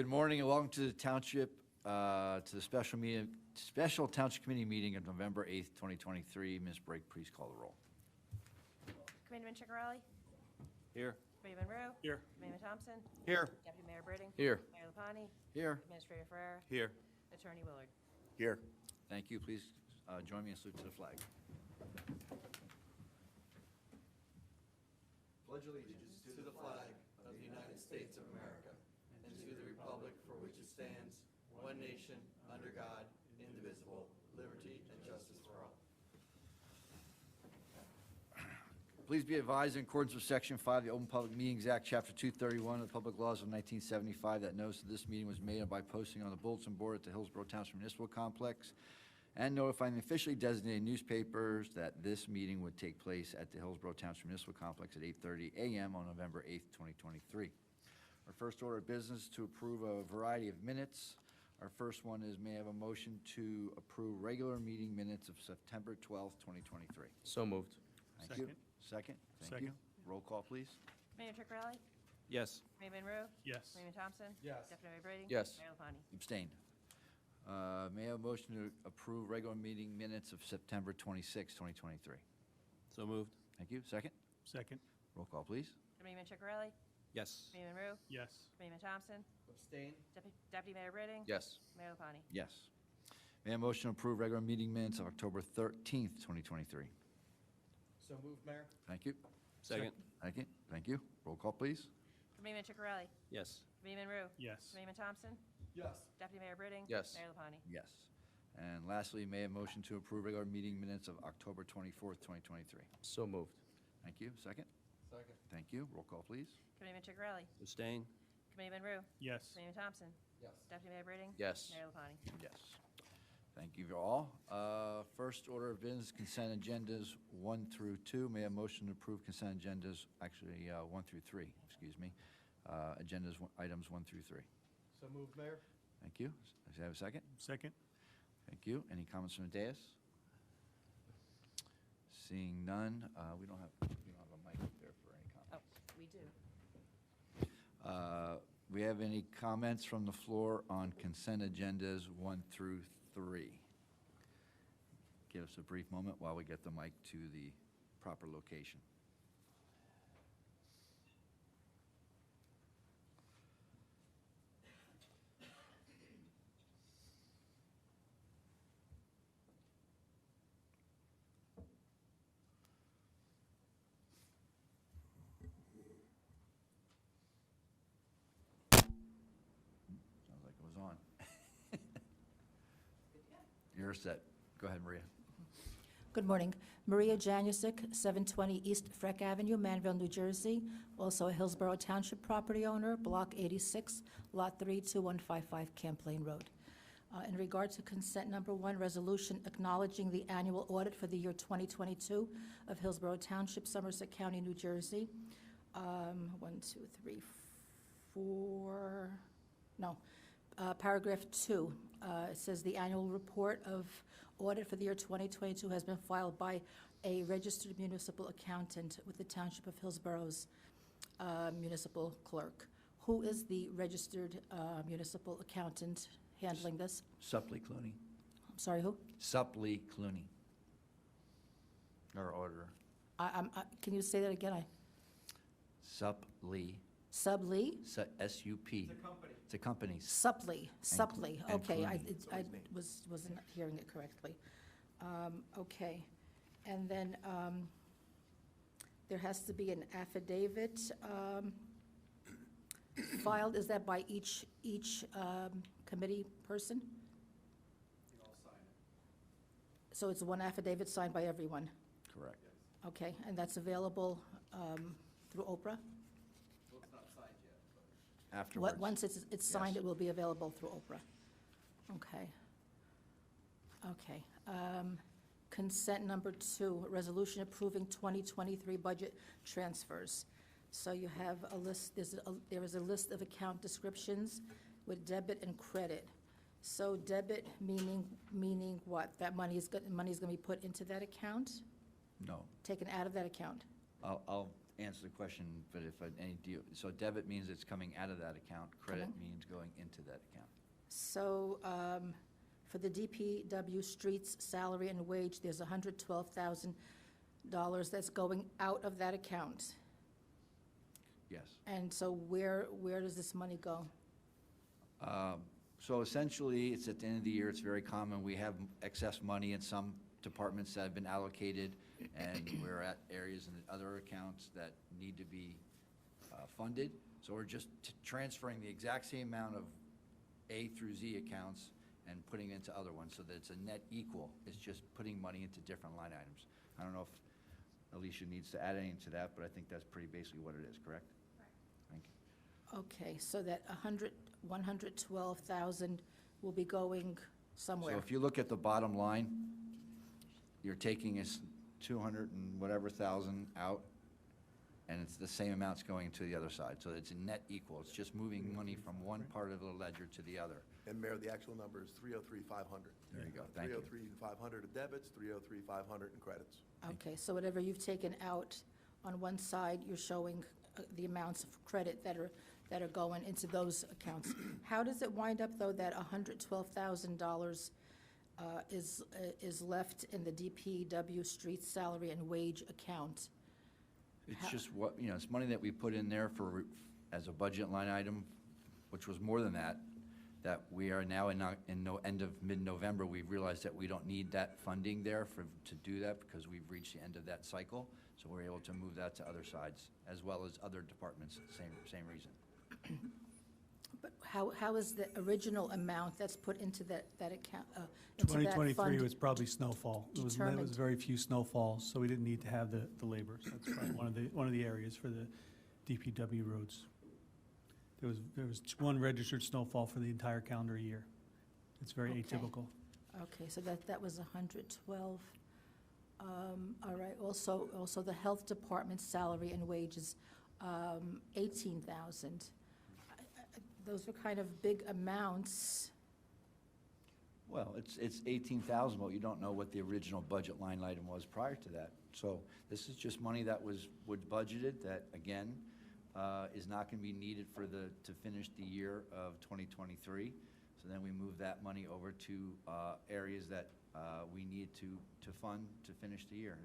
Good morning and welcome to the Township, to the special Township Committee meeting of November 8th, 2023. Ms. Brake, please call the roll. Committeeman Chicarelli? Here. Committeeman Rowe? Here. Committeeman Thompson? Here. Deputy Mayor Britting? Here. Mayor Lapani? Here. Administrator Ferrera? Here. Attorney Willard? Here. Thank you. Please join me in salute to the flag. Pledge allegiance to the flag of the United States of America and to the republic for which it stands, one nation, under God, indivisible, liberty and justice for all. Please be advised, in accordance with Section 5 of the Open Public Meetings Act, Chapter 231 of the Public Laws of 1975, that notice of this meeting was made by posting on the bulletin board at the Hillsborough Township Municipal Complex and notifying the officially designated newspapers that this meeting would take place at the Hillsborough Township Municipal Complex at 8:30 a.m. on November 8th, 2023. Our first order of business is to approve a variety of minutes. Our first one is, may I have a motion to approve regular meeting minutes of September 12th, 2023? So moved. Thank you. Second? Thank you. Second. Roll call, please. Committeeman Chicarelli? Yes. Committeeman Rowe? Yes. Committeeman Thompson? Yes. Deputy Mayor Britting? Yes. Mayor Lapani? Abstain. May I have a motion to approve regular meeting minutes of September 26th, 2023? So moved. Thank you. Second? Second. Roll call, please. Committeeman Chicarelli? Yes. Committeeman Rowe? Yes. Committeeman Thompson? Abstain? Deputy Mayor Britting? Yes. Mayor Lapani? Yes. May I have a motion to approve regular meeting minutes of October 13th, 2023? So moved, Mayor? Thank you. Second. Second? Thank you. Roll call, please. Committeeman Chicarelli? Yes. Committeeman Rowe? Yes. Committeeman Thompson? Yes. Deputy Mayor Britting? Yes. Mayor Lapani? Yes. And lastly, may I have a motion to approve regular meeting minutes of October 24th, 2023? So moved. Thank you. Second? Second? Thank you. Roll call, please. Committeeman Chicarelli? Abstain. Committeeman Rowe? Yes. Committeeman Thompson? Yes. Deputy Mayor Britting? Yes. Mayor Lapani? Yes. Thank you all. First order of business, consent agendas 1 through 2. May I have a motion to approve consent agendas, actually 1 through 3, excuse me. Agendas, items 1 through 3. So moved, Mayor? Thank you. Does I have a second? Second. Thank you. Any comments from the dais? Seeing none, we don't have a mic up there for any Oh, comments. we do. We have any comments from the floor on consent agendas 1 through 3? Give us a brief moment while we get the mic to the proper location. Sounds like it was on. You're set. Go ahead, Maria. Good morning. Maria Janusik, 720 East Freck Avenue, Manville, New Jersey. Also a Hillsborough Township property owner, Block 86, Lot 32155, Camplain Road. In regard to consent number 1, resolution acknowledging the annual audit for the year 2022 of Hillsborough Township, Somerset County, New Jersey. 1, 2, 3, 4, no. Paragraph 2, it says the annual report of audit for the year 2022 has been filed by a registered municipal accountant with the Township of Hillsborough's municipal clerk. Who is the registered municipal accountant handling this? Supley Clooney. I'm sorry, who? Supley Clooney. Our auditor. Can you say that again? Supley. Subley? S-U-P. It's a company. It's a company. Supley. and Okay, I Clooney. wasn't hearing it correctly. Okay, and then there has to be an affidavit filed. Is that by each committee person? You all sign it. So it's one affidavit signed by everyone? Correct. Okay, and that's available through Oprah? Well, it's not signed yet, but Afterwards. Once it's signed, Yes. it will be available through Oprah. Okay. Okay. Consent number 2, resolution approving 2023 budget transfers. So you have a list, there is a list of account descriptions with debit and credit. So debit meaning what? That money is going to be put into that account? No. Taken out of that account? I'll answer the question, but if any deal, so debit means it's coming out of that account, credit Coming. means going into that account. So, for the DPW streets salary and wage, there's $112,000 that's going out of that account. Yes. And so where does this money go? So essentially, it's at the end of the year, it's very common, we have excess money in some departments that have been allocated, and we're at areas in the other accounts that need to be funded. So we're just transferring the exact same amount of A through Z accounts and putting it into other ones, so that it's a net equal. It's just putting money into different line items. I don't know if Alicia needs to add anything to that, but I think that's pretty basically what it is, correct? Thank you. Okay, so that 112,000 will be going somewhere. So if you look at the bottom line, you're taking us 200 and whatever thousand out, and it's the same amounts going to the other side. So it's a net equal. It's just moving money from one part of the ledger to the other. And Mayor, the actual number is 303,500. There you go. Thank you. 303,500 in debits, 303,500 in credits. Okay, so whatever you've taken out on one side, you're showing the amounts of credit that are going into those accounts. How does it wind up, though, that $112,000 is left in the DPW street salary and wage account? It's just what, it's money that we put in there for, as a budget line item, which was more than that we are now end of mid-November, we've realized that we don't need that funding there to do that because we've reached the end of that cycle. So we're able to move that to other sides, as well as other departments, same reason. But how is the original amount that's put into that account, into that 2023 fund was probably snowfall. It was determined? very few snowfalls, so we didn't need to have the labor. So that's probably one of the areas for the DPW roads. There was one registered snowfall for the entire calendar year. It's very Okay. atypical. Okay, so that was 112. All right, also the health department's salary and wages, 18,000. Those were kind of big amounts. Well, it's 18,000, but you don't know what the original budget line item was prior to that. So this is just money that was budgeted, that, again, is not going to be needed to finish the year of 2023. So then we move that money over to areas that we need to fund to finish the year.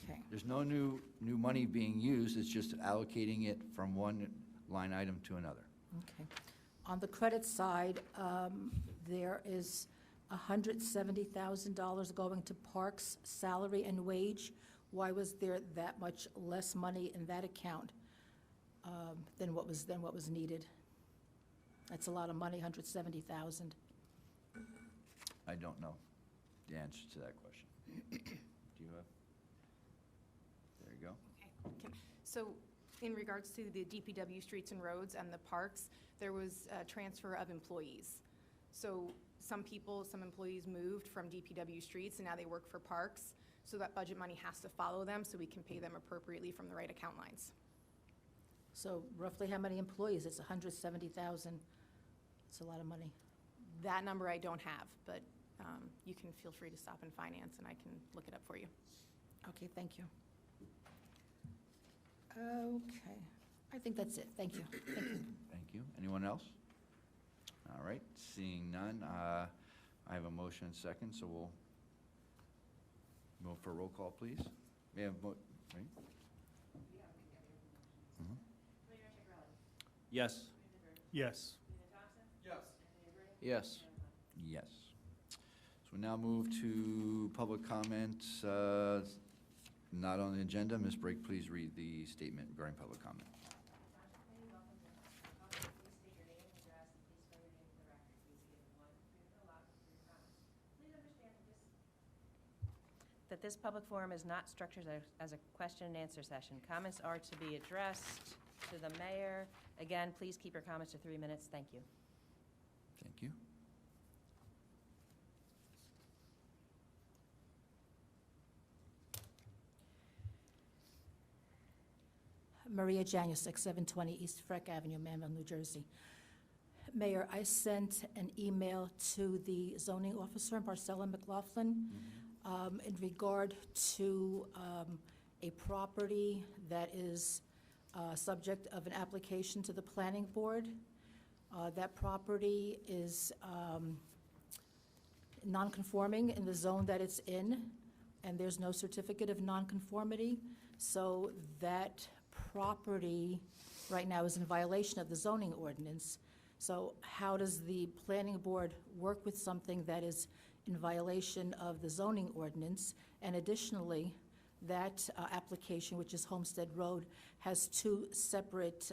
Okay, There's no new money being used, it's just allocating it from one line item to another. okay. On the credit side, there is $170,000 going to parks salary and wage. Why was there that much less money in that account than what was needed? That's a lot of money, $170,000. I don't know the answer to that question. Do you have? There you go. So in regards to the DPW streets and roads and the parks, there was a transfer of employees. So some employees moved from DPW streets and now they work for parks. So that budget money has to follow them so we can pay them appropriately from the right account lines. So roughly how many employees? It's $170,000. It's a lot of money. That number I don't have, but you can feel free to stop in finance and I can look it up for you. Okay, thank you. Okay, I think that's it. Thank you. Thank you. Thank you. Anyone else? All right, seeing none, I have a motion and second, so we'll move for a roll call, please. May I have, right? Mhm. Yes. Yes. Yes. Yes. So we now move to public comments, not on the agenda. Ms. Brake, please read the statement regarding public comment. That this public forum is not structured as a question and answer session. Comments are to be addressed to the mayor. Again, please keep your comments to 3 minutes. Thank you. Thank you. Maria Janusik, 720 East Freck Avenue, Manville, New Jersey. Mayor, I sent an email to the zoning officer, Marcella McLaughlin, in regard to a property that is subject of an application to the planning board. That property is non-conforming in the zone that it's in, and there's no certificate of non-conformity. So that property right now is in violation of the zoning ordinance. So how does the planning board work with something that is in violation of the zoning ordinance? And additionally, that application, which is Homestead Road, has two separate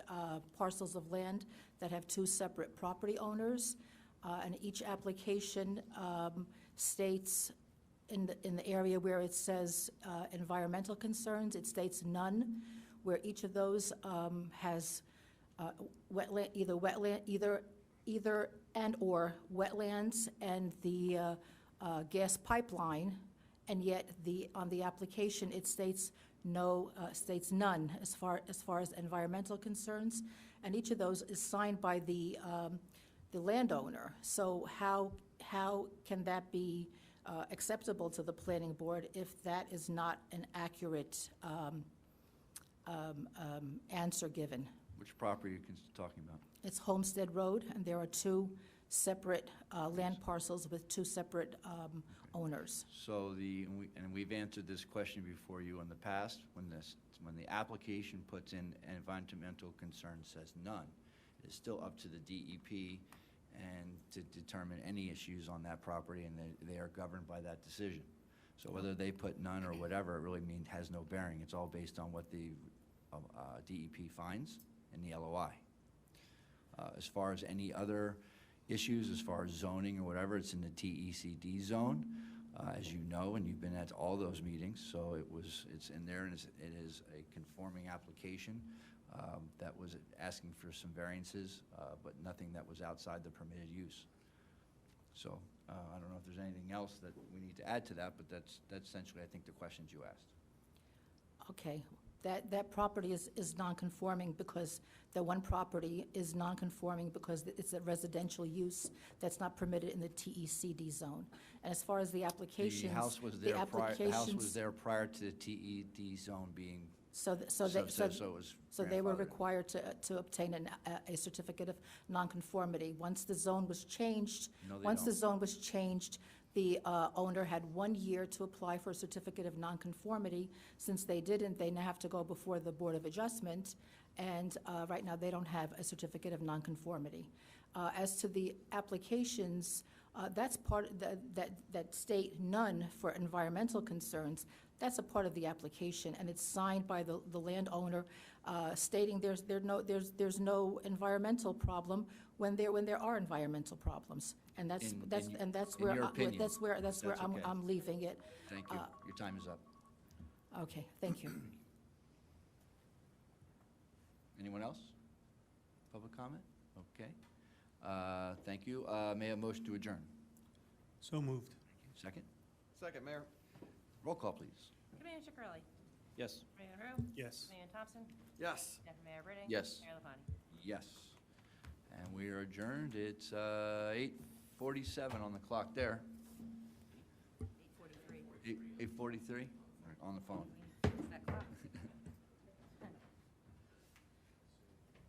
parcels of land that have two separate property owners. And each application states in the area where it says environmental concerns, it states none, where each of those has wetland, either and/or wetlands and the gas pipeline, and yet on the application, it states none as far as environmental concerns, and each of those is signed by the landowner. So how can that be acceptable to the planning board if that is not an accurate answer given? Which property are you talking about? It's Homestead Road, and there are two separate land parcels with two separate owners. So and we've answered this question before you in the past, when the application puts in environmental concern says none, it's still up to the DEP and to determine any issues on that property, and they are governed by that decision. So whether they put none or whatever, it really has no bearing. It's all based on what the DEP finds in the LOI. As far as any other issues, as far as zoning or whatever, it's in the TECD zone, as you know, and you've been at all those meetings, so it's in there, and it is a conforming application that was asking for some variances, but nothing that was outside the permitted use. So I don't know if there's anything else that we need to add to that, but that's essentially, I think, the questions you asked. Okay, that property is non-conforming because the one property is non-conforming because it's a residential use that's not permitted in the TECD zone. And as far as the applications, The house was there prior to the TED zone being, so they were required to obtain a certificate of nonconformity. Once the zone was changed, No, they once the don't. zone was changed, the owner had 1 year to apply for a certificate of nonconformity. Since they didn't, they now have to go before the Board of Adjustment, and right now they don't have a certificate of nonconformity. As to the applications, that's part that state none for environmental concerns. That's a part of the application, and it's signed by the landowner, stating there's no environmental problem when there are environmental problems, and that's in where your opinion, that's where that's okay. I'm leaving it. Thank you. Your time is up. Okay, thank you. Anyone else? Public comment? Okay. Thank you. May I have a motion to adjourn? So moved. Second? Second, Mayor. Roll call, please. Commander Chickarelli. Yes. Mayor LaRue. Yes. Mayor Thompson. Yes. Deputy Mayor Britting. Yes. Mayor LaFontaine. Yes. And we are adjourned. It's 8:47 on the clock there. 8:43. 8:43 on the phone. It's that clock.